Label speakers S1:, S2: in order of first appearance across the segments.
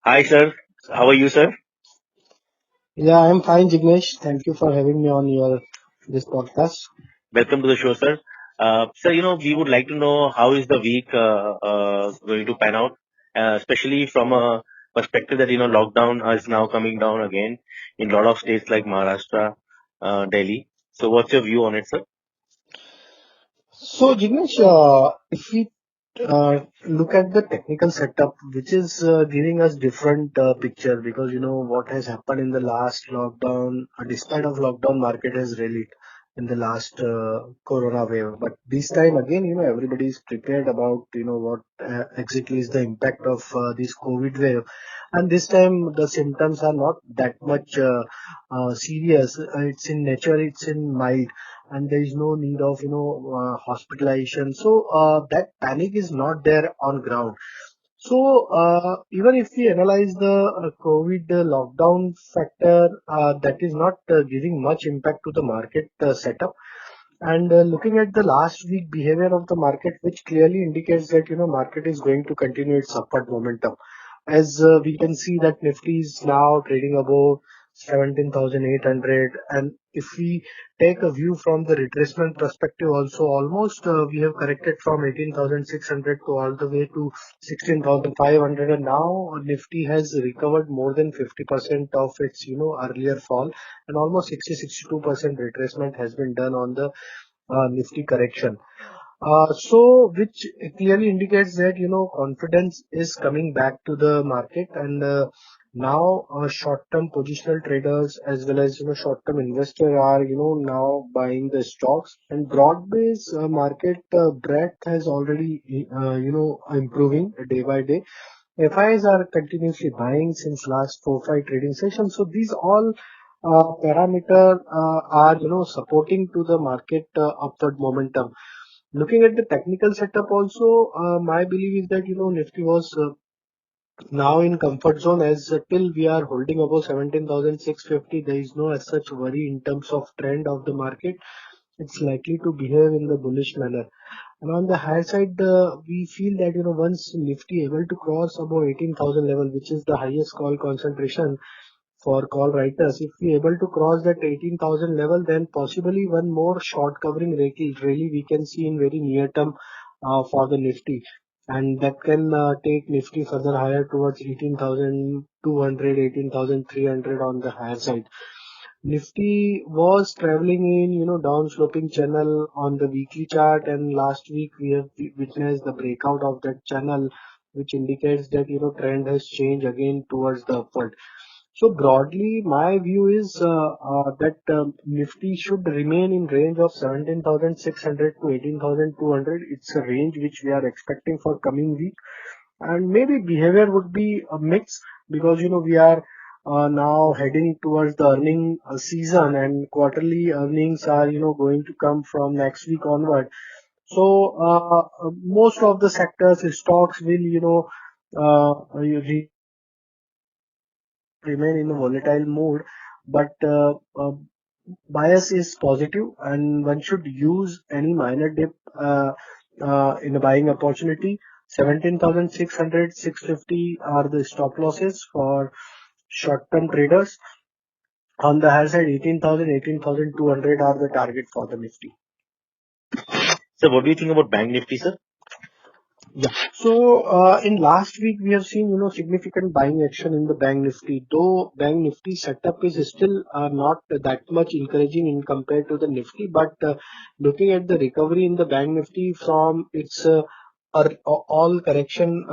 S1: Hi, sir. How are you, sir?
S2: Yeah, I'm fine, Jignesh. Thank you for having me on your this podcast.
S1: Welcome to the show, sir. Sir, we would like to know how is the week going to pan out, especially from a perspective that, lockdown is now coming down again in a lot of states like Maharashtra, Delhi. So what's your view on it, sir?
S2: So, Jignesh, if we look at the technical setup, which is giving us different picture because what has happened in the last lockdown, despite of lockdown, market has rallied in the last corona wave. But this time again, everybody is prepared about what exactly is the impact of this COVID wave, and this time the symptoms are not that much serious. It's in nature, it's in mild, and there is no need of hospitalization, so that panic is not there on ground. So even if we analyze the COVID lockdown factor, that is not giving much impact to the market setup. And looking at the last week behavior of the market, which clearly indicates that market is going to continue its upward momentum, as we can see that Nifty is now trading above 17,800, and if we take a view from the retracement perspective also, almost we have corrected from 18,600 to all the way to 16,500, and now Nifty has recovered more than 50% of its earlier fall, and almost 60-62% retracement has been done on the Nifty correction. So which clearly indicates that confidence is coming back to the market, and now short-term positional traders as well as short-term investor are now buying the stocks, and broad-based market breadth has already improving day by day. FIs are continuously buying since last 4-5 trading sessions. So these all parameter are supporting to the market upward momentum. Looking at the technical setup also, my belief is that Nifty was now in comfort zone, as till we are holding above 17,650. There is no as such worry in terms of trend of the market. It's likely to behave in the bullish manner. And on the higher side, we feel that once Nifty able to cross above 18,000 level, which is the highest call concentration for call writers, if we able to cross that 18,000 level, then possibly one more short covering rally we can see in very near term for the Nifty, and that can take Nifty further higher towards 18,200, 18,300 on the higher side. Nifty was traveling in, down sloping channel on the weekly chart, and last week we have witnessed the breakout of that channel, which indicates that, trend has changed again towards the upward. So broadly, my view is that Nifty should remain in range of 17,600 to 18,200. It's a range which we are expecting for coming week, and maybe behavior would be a mix because we are now heading towards the earning season, and quarterly earnings are going to come from next week onward. So most of the sectors stocks will remain in a volatile mood, but bias is positive, and one should use any minor dip in a buying opportunity. 17,600, 650 are the stop losses for short-term traders. On the higher side, 18,000, 18,200 are the target for the Nifty.
S1: So what do you think about Bank Nifty, sir?
S2: Yeah. So in last week we have seen significant buying action in the Bank Nifty. Though Bank Nifty setup is still not that much encouraging in compared to the Nifty, but looking at the recovery in the Bank Nifty from its all correction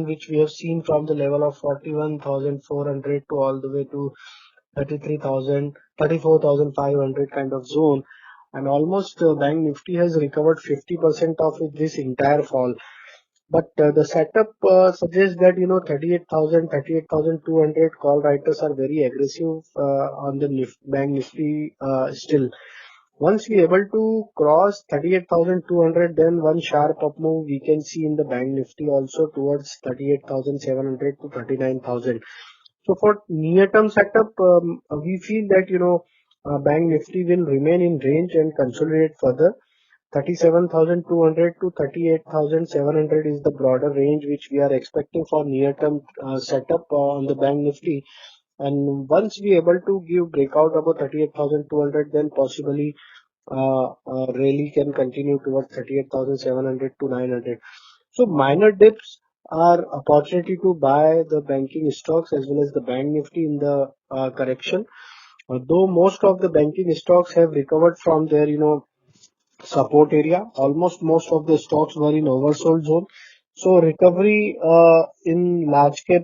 S2: which we have seen from the level of 41,400 to all the way to 33,000, 34,500 kind of zone, and almost Bank Nifty has recovered 50% of this entire fall. But the setup suggests that 38,000, 38,200 call writers are very aggressive on the Bank Nifty still. Once we able to cross 38,200, then one sharp up move we can see in the Bank Nifty also towards 38,700 to 39,000. So for near-term setup, we feel that Bank Nifty will remain in range and consolidate further. 37,200 to 38,700 is the broader range which we are expecting for near-term setup on the Bank Nifty. And once we able to give breakout about 38,200, then possibly rally can continue towards 38,700 to 900. So minor dips are opportunity to buy the banking stocks as well as the Bank Nifty in the correction. Though most of the banking stocks have recovered from their support area, almost most of the stocks were in oversold zone. So recovery in large cap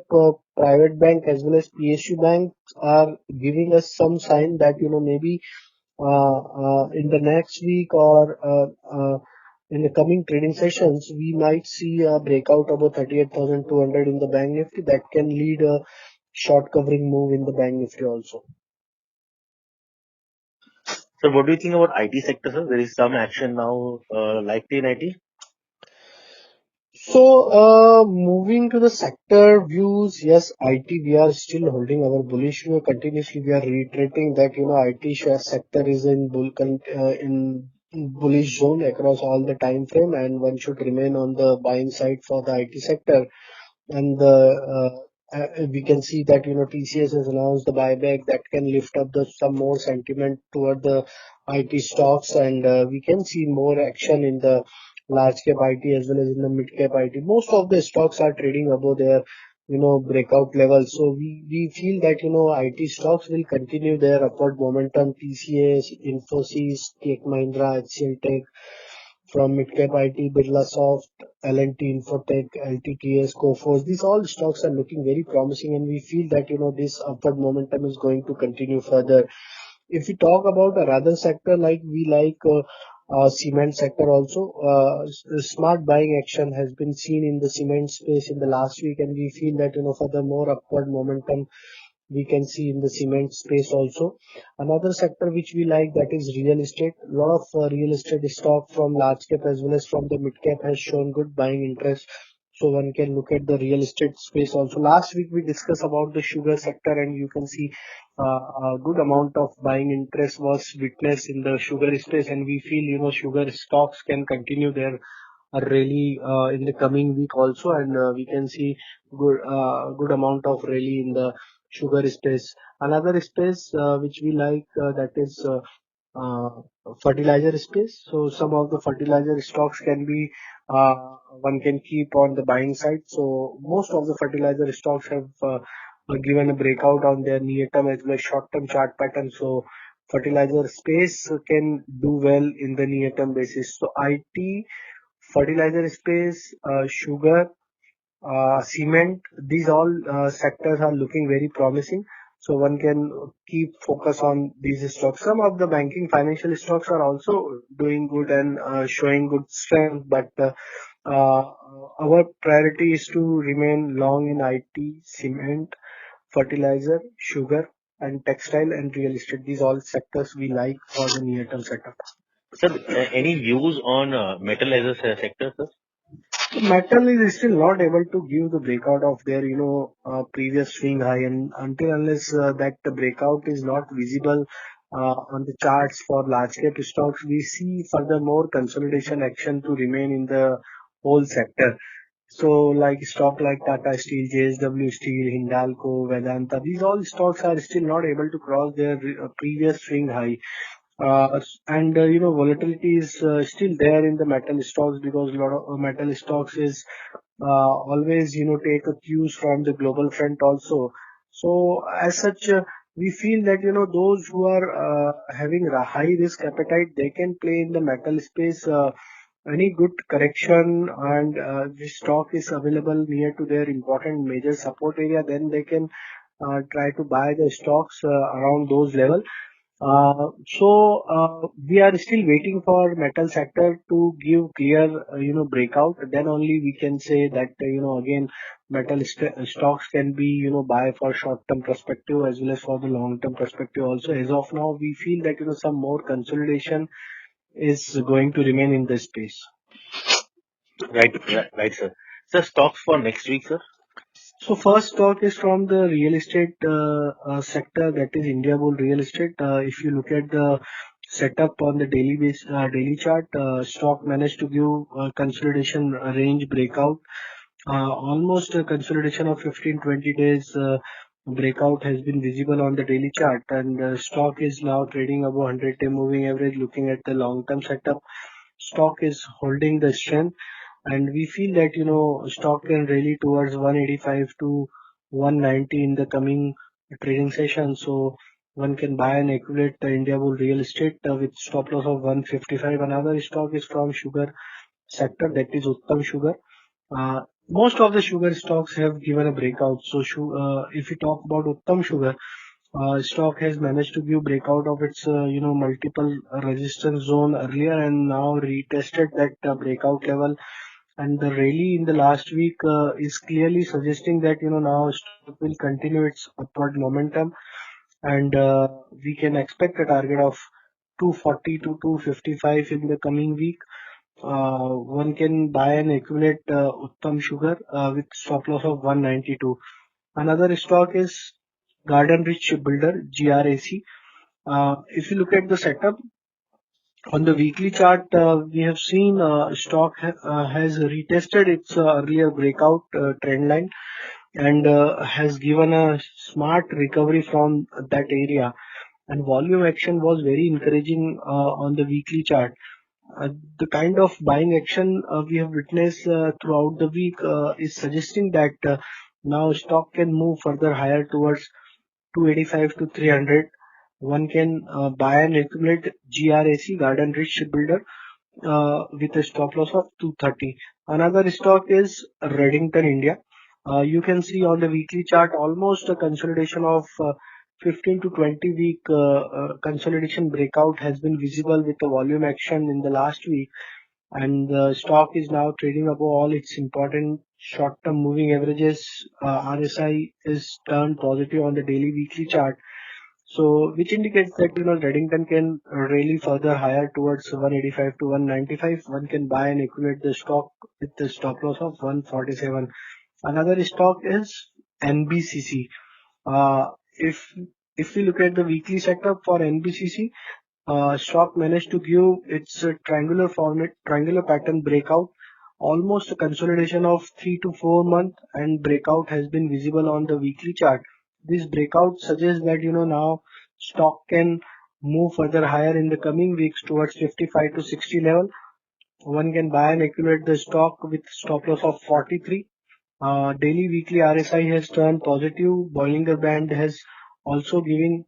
S2: private bank as well as PSU banks are giving us some sign that maybe in the next week or in the coming trading sessions, we might see a breakout above 38,200 in the Bank Nifty that can lead a short covering move in the Bank Nifty also.
S1: So what do you think about IT sector, sir? There is some action now likely in IT.
S2: So, moving to the sector views, yes, IT, we are still holding our bullish view. Continuously, we are reiterating that, IT share sector is in bullish zone across all the time frame, and one should remain on the buying side for the IT sector. And we can see that TCS has announced the buyback that can lift up the some more sentiment toward the IT stocks, and we can see more action in the large cap IT as well as in the mid cap IT. Most of the stocks are trading above their breakout levels. So we feel that IT stocks will continue their upward momentum. TCS, Infosys, Tech Mahindra, HCL Tech, from Midcap IT, Birlasoft, L&T Infotech, LTTS, Coforge. These all stocks are looking very promising, and we feel that this upward momentum is going to continue further. If we talk about another sector, like we like cement sector also, smart buying action has been seen in the cement space in the last week, and we feel that for the more upward momentum we can see in the cement space also. Another sector which we like, that is real estate. A lot of real estate stock from large cap as well as from the mid cap has shown good buying interest. So one can look at the real estate space also. Last week we discussed about the sugar sector, and you can see a good amount of buying interest was witnessed in the sugar space, and we feel sugar stocks can continue their rally in the coming week also, and we can see good amount of rally in the sugar space. Another space which we like, that is uh, fertilizer space. So some of the fertilizer stocks can be one can keep on the buying side. So most of the fertilizer stocks have given a breakout on their near term as well as short term chart pattern. So fertilizer space can do well in the near term basis. So IT, fertilizer space, sugar, cement, these all sectors are looking very promising. So one can keep focus on these stocks. Some of the banking financial stocks are also doing good and showing good strength, but uh, our priority is to remain long in IT, cement, fertilizer, sugar, and textile and real estate. These all sectors we like for the near-term setup.
S1: Sir, any views on metal as a sector, sir?
S2: Metal is still not able to give the breakout of their, previous swing high, and until unless that the breakout is not visible on the charts for large cap stocks, we see furthermore consolidation action to remain in the whole sector. So, like stock like Tata Steel, JSW Steel, Hindalco, Vedanta, these all stocks are still not able to cross their previous swing high. And volatility is still there in the metal stocks, because a lot of metal stocks is always take a cues from the global front also. So as such, we feel that those who are having a high risk appetite, they can play in the metal space. Any good correction and the stock is available near to their important major support area, then they can try to buy the stocks around those levels. We are still waiting for metal sector to give clear, breakout. Then only we can say that, again, stocks can be, buy for short-term perspective as well as for the long-term perspective also. As of now, we feel that, some more consolidation is going to remain in this space.
S1: Right, sir. Sir, stocks for next week, sir.
S2: So first stock is from the real estate sector, that is India Bull Real Estate. If you look at the setup on the daily chart. Stock managed to give consolidation range breakout. Almost a consolidation of 15-20 days breakout has been visible on the daily chart, and stock is now trading above 100-day moving average. Looking at the long-term setup, stock is holding the strength, and we feel that stock can rally towards 185 to 190 in the coming trading session. So one can buy and accumulate the India Bull real estate with stop loss of 155. Another stock is from sugar sector, that is Uttam Sugar. Most of the sugar stocks have given a breakout. So if we talk about Uttam Sugar, stock has managed to give breakout of its multiple resistance zone earlier, and now retested that breakout level. And the rally in the last week is clearly suggesting that now stock will continue its upward momentum, and we can expect a target of 240 to 255 in the coming week. One can buy and accumulate Uttam Sugar with stop loss of 192. Another stock is Garden Rich Builder, GRAC. If you look at the setup on the weekly chart, we have seen stock has retested its earlier breakout trend line, and has given a smart recovery from that area. And volume action was very encouraging on the weekly chart. The kind of buying action we have witnessed throughout the week is suggesting that now stock can move further higher towards 285 to 300. One can buy and accumulate GRAC, Garden Rich Builder, with a stop loss of 230. Another stock is Reddington India. You can see on the weekly chart almost a consolidation of 15 to 20 week consolidation breakout has been visible with the volume action in the last week, and the stock is now trading above all its important short-term moving averages. RSI is turned positive on the daily weekly chart, so which indicates that Reddington can really further higher towards 185 to 195. One can buy and accumulate the stock with the stop loss of 147. Another stock is NBCC. If we look at the weekly setup for NBCC, stock managed to give its triangular pattern breakout, almost a consolidation of 3 to 4 months, and breakout has been visible on the weekly chart. This breakout suggests that now stock can move further higher in the coming weeks towards 55 to 60 level. One can buy and accumulate the stock with stop loss of 43. Daily weekly RSI has turned positive. Bollinger Band has also giving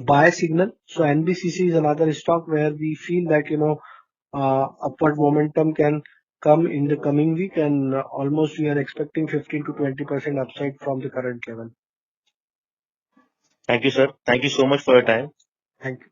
S2: buy signal. So NBCC is another stock where we feel that upward momentum can come in the coming week, and almost we are expecting 15 to 20% upside from the current level.
S1: Thank you, sir. Thank you so much for your time.
S2: Thank you.